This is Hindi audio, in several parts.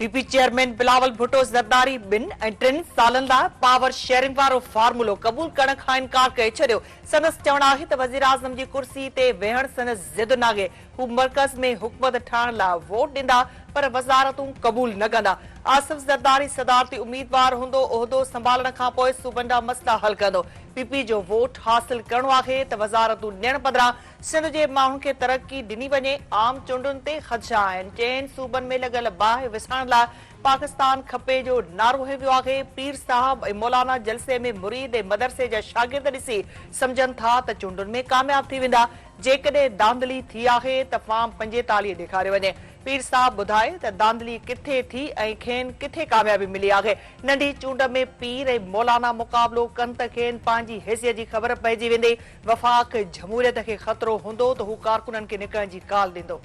पीपी चेयरमैन बिलावल भुट्टो ज़रदारी 2 ऐं 3 सालनि लाइ पावर शेयरिंग वारो फॉर्मूलो क़बूल करण खां इनकार करे छॾियो। संदसि चवणु आहे त वज़ीर आज़म जी कुर्सी ते वेहण संदसि ज़िद नाहे। हू मर्कज़ में हुकूमत ठाहिण लाइ वोट ॾींदा पर वज़ारतूं क़बूल न कंदा। आसिफ ज़रदारी सदारती उम्मीदवार हूंदो। उहिदो संभालण खां पोइ सूबनि जा मसइला हल कंदो। पीपी जो वोट हासिल करणो आहे त वज़ारतूं ॾियण बदिरां सिंध जे माण्हुनि खे तरक़ी ॾिनी वञे। आम चूंडुनि ते ख़दशा आहिनि। 4 सूबनि में लॻल बाहि विसाइण लाइ पाकिस्तान खपे जो नारो हंयो आहे। पीर साहब ऐं मौलाना जलसे में मुरीद ऐं मदरसे जा शागिर्द ॾिसी सम्झनि था त चूंडुनि में कामयाब थी वेंदा। जेकॾहिं दांधली थी आहे त फॉर्म 45 ॾेखारे वञे। पीर साहब ॿुधाए त दांधली किथे थी ऐं खेनि किथे कामयाबी मिली आहे। नंढी चूंड में पीर ऐं मौलाना मुक़ाबिलो कनि त खेनि पंहिंजी हैसियत जी ख़बर पइजी वेंदी। वफ़ाक़ जमहूरियत खे ख़तरो हूंदो त हू कारकुननि खे निकिरण जी काल ॾींदो।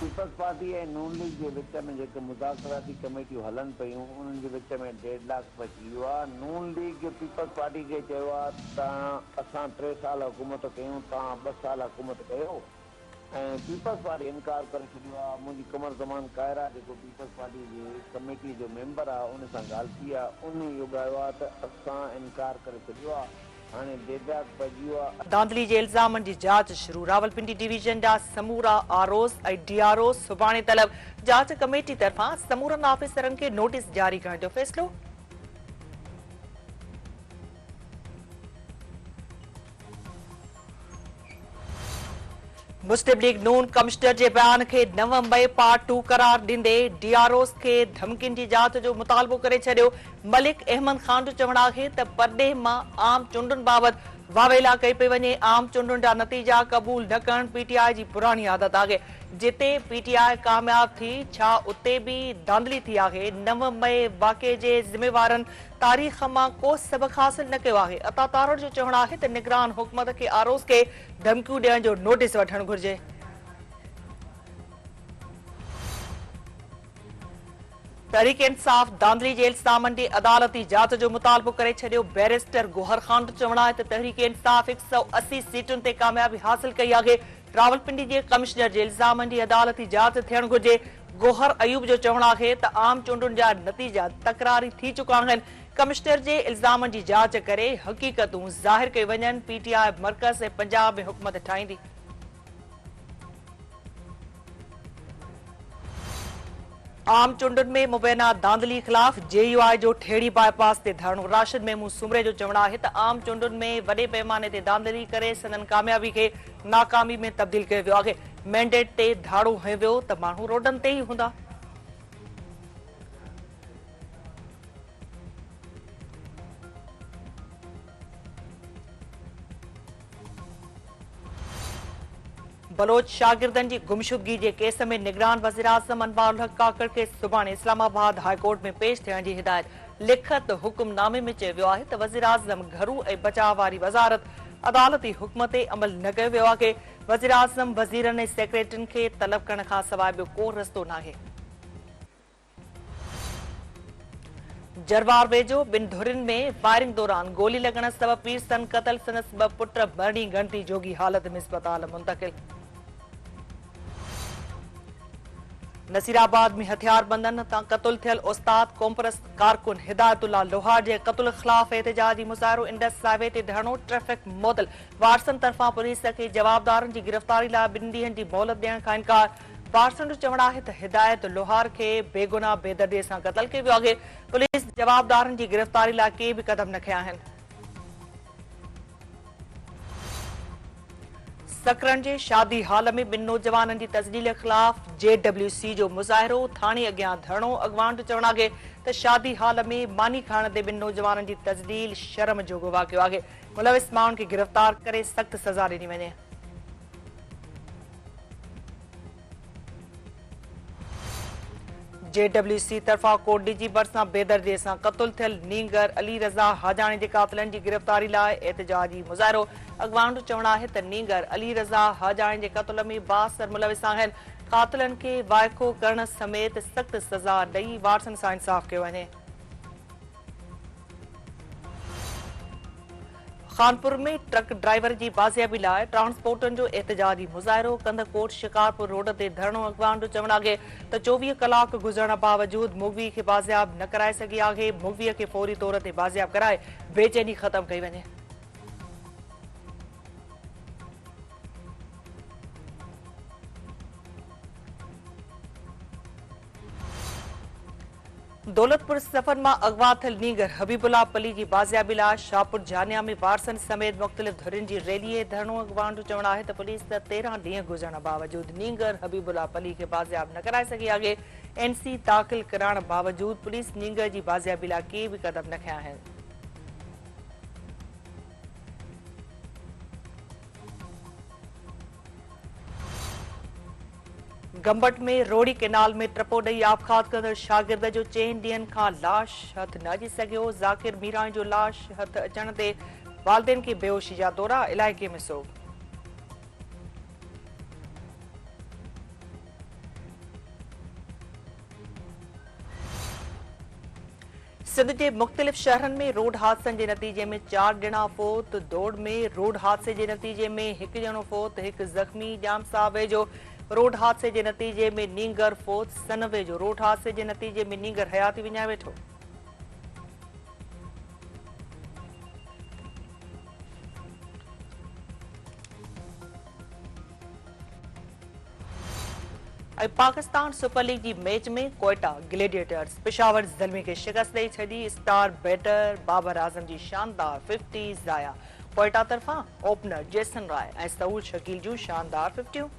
पीपल्स पार्टी ऐं नून लीग जे विच में जेके मुज़ाकराती कमेटियूं हलनि पियूं उन्हनि जे विच में डेडलॉक पची वियो आहे। नून लीग पीपल्स पार्टी खे चयो आहे त असां 3 साल हुकूमत कयूं, तव्हां 2 साल हुकूमत कयो, ऐं पीपल्स पार्टी इनकार करे छॾियो आहे। मुंहिंजी कमर ज़मान कायरा जेको पीपल्स पार्टी जी कमेटी जो मेंबर आहे उन सां ॻाल्हि थी आहे। उन इहो ॻाल्हायो आहे त असां इनकार करे छॾियो आहे। दांधली जे इल्ज़ामनि जी जांच शुरू। रावलपिंडी डिवीजन जा समूरा आरओस ऐं डीआरओ सुभाणे तलब। जांच कमेटी तरफ़ां समूरनि ऑफिसरनि खे नोटिस जारी करण जो फ़ैसिलो। मुस्लिम लीग नून कमिश्नर जे बयान खे 9 मई पार्ट 2 करार ॾींदे डीआरओस खे धमकियुनि जी जांच जो मुतालबो करे छॾियो। मलिक अहमद ख़ान जो चवणु आहे त परॾेह मां आम चूंडुनि बाबति वावेला कई पई वञे। आम चूंडुनि जा नतीजा क़बूल न करणु पीटीआई जी पुराणी आदत आहे। जिते पीटीआई कामयाब थी, छा उते बि धांधली थी आहे? 9 मई वाक़े जे ज़िम्मेवारनि तारीख़ मां को सबक़ हासिल न कयो आहे। अता तारड़ जो चवणु आहे त निगरान हुकूमत खे आरोस खे धमकियूं ॾियण जो नोटिस वठणु घुर्जे। तहरीक इंसाफ़ दांधली जे इल्ज़ामनि जी अदालती जांच जो मुतालबो करे छॾियो। बैरिस्टर गोहर ख़ान जो चवणु आहे त तहरीक इंसाफ़ 180 सीटुनि ते कामयाबी हासिल कई आहे। रावलपिंडी जे कमिश्नर जे इल्ज़ामनि जी अदालती जांच थियणु घुर्जे। गोहर अयूब जो चवणु आहे त आम चूंडुनि जा नतीजा तकरारी थी चुका आहिनि। कमिश्नर जे इल्ज़ामनि जी जांच करे हक़ीक़तूं ज़ाहिर कई वञनि। पीटीआई मर्कज़ ऐं पंजाब में हुकूमत ठाहींदी। आम चूंडुनि में मुबैना दांधली ख़िलाफ़ जेयूआई जो ठेड़ी बाईपास ते धरणो। राशिद महमूद सुमरे जो चवणु आहे त आम चूंडुनि में वॾे पैमाने ते दांधली करे संदन कामयाबी खे नाकामी में तब्दील कयो वियो आहे। मैंडेट ते धाड़ो हंयो वियो त माण्हू रोडनि ते ई हूंदा। बलोच शागिर्दनि जी गुमशुदगी जे केस में निगरान वज़ीर आज़म अनवारुल हक काकड़ खे सुभाणे इस्लामाबाद हाई कोर्ट में पेश थियण जी हिदायत। लिखत हुकुमनामे में चयो वियो आहे त वज़ीर आज़म घरू ऐं बचाव वारी वज़ारत अदालती हुक्म ते अमल न कयो वियो आहे। वज़ीर आज़म वज़ीरनि ऐं सेक्रेटरियुनि खे तलब करण खां सवाइ ॿियो को रस्तो नाहे। जरवार वेझो 2 धुरियुनि में फायरिंग दौरान गोली लॻण सबबि पीरसन क़तल संदसि 2 पुट भरणी गणती जोगी हालत में अस्पताल मुंतक़िल। नसीराबाद में हथियारबंदनि तां क़तल थियल उस्ताद कॉम्परस कारकुन हिदायतुल्ला लोहार जे क़त्ल ख़िलाफ़ एहतिजाजी मुज़ाहिरो। इंडस हाईवे ते धरणो, ट्रैफ़िक मुअतल। वारसन तरफ़ां पुलिस खे जवाबदारनि जी गिरफ़्तारी लाइ 2 ॾींहनि जी मोहलत ॾियण खां इनकार। वारसन जो चवणु आहे त हिदायत लोहार खे बेगुनाह बेदर्दीअ सां क़त्ल कयो वियो आहे। पुलिस जवाबदारनि जी गिरफ़्तारी लाइ के बि क़दम न खंया आहिनि। सकरन जे शादी हाल में 2 नौजवाननि जी तस्दील ख़िलाफ़ JWC जो मुज़ाहिरो। थाणे अॻियां धरणो। अॻवान जो चवणु आहे त शादी हाल में मानी खाइण ते 2 नौजवाननि जी तस्दील शर्म जोॻो वाक़ियो आहे। मुलविस माण्हुनि खे गिरफ़्तार करे सख़्त सज़ा ॾिनी वञे। JWC तरफ़ां कोट डीजी भरिसां बेदर्दीअ सां क़त्ल थियल नींगर अली रज़ा हाजाणी जे कातिलनि जी गिरफ़्तारी लाइ एहतिजाजी मुज़ाहिरो। अॻवान जो चवणु आहे त नींगर अली रज़ा हाजाणी जे क़त्ल में 62 मुलविस आहिनि। कातिलनि खे वाइको करण समेत सख़्त सज़ा ॾेई वारसनि सां इंसाफ़ कयो वञे। खानपुर में ट्रक ड्राइवर की बाज़ियाबी लाइ ट्रांसपोर्टन जो एहतजाजी मुज़ाहिरो कंदकोट शिकारपुर रोड ते धरणो अॻवान जो चवण आहे त 24 कलाक गुज़रण बावजूद मुगवी खे बाज़ियाब न कराए सघी आहे। मुगवीअ खे फौरी तौर ते बाज़ियाब कराए बेचैनी ख़त्म कई वञे। दौलतपुर सफर में अगवा थियल नीगर हबीबुल्ला पली की बाज़ियाबी लाइ शाहपुर जानिया में वारसन समेत मुख़्तलिफ़ धुरियुनि की रैली धरणो अगवान जो चवण आहे त पुलिस 13 ॾींहं गुज़रण बावजूद नीगर हबीबुल्ला पली के बाज़ियाब न कराए सघी आहे। एनसी दाख़िल कराइण बावजूद पुलिस नीगर की बाज़ियाबी लाइ के भी कदम न खया आहिनि। गंबट में रोड़ी केनाल में टपो ॾेई आपघात कंदड़ शागिर्द जो 4 ॾींहनि खां लाश हथ न अची सघियो। ज़ाकिर मीराणी जो लाश हथ अचण ते वालिदेन खे बेहोशी जा दौरा, इलाइक़े में सोग। सिंध के मुख़्तलिफ़ शहरनि में रोड हादसनि जे नतीजे में 4 ॼणा फोत। दौड़ में रोड हादसे जे नतीजे में 1 ॼणो फोत, 1 ज़ख़्मी। जामसा वेझो रोड हादसे के नतीजे में नींगर फोत। सनवे जो रोड हादसे के नतीजे में नींगर हयाती विञाए वेठो। पाकिस्तान सुपर लीग की मैच में कोयटा ग्लेडिएटर्स पेशावर ज़ल्मी के शिकस्त ॾेई छॾी। स्टार बैटर बाबर आज़म की शानदार 50 ज़ाया। कोयटा तरफां ओपनर जेसन राय ऐं सऊद शकील जूं शानदार 50।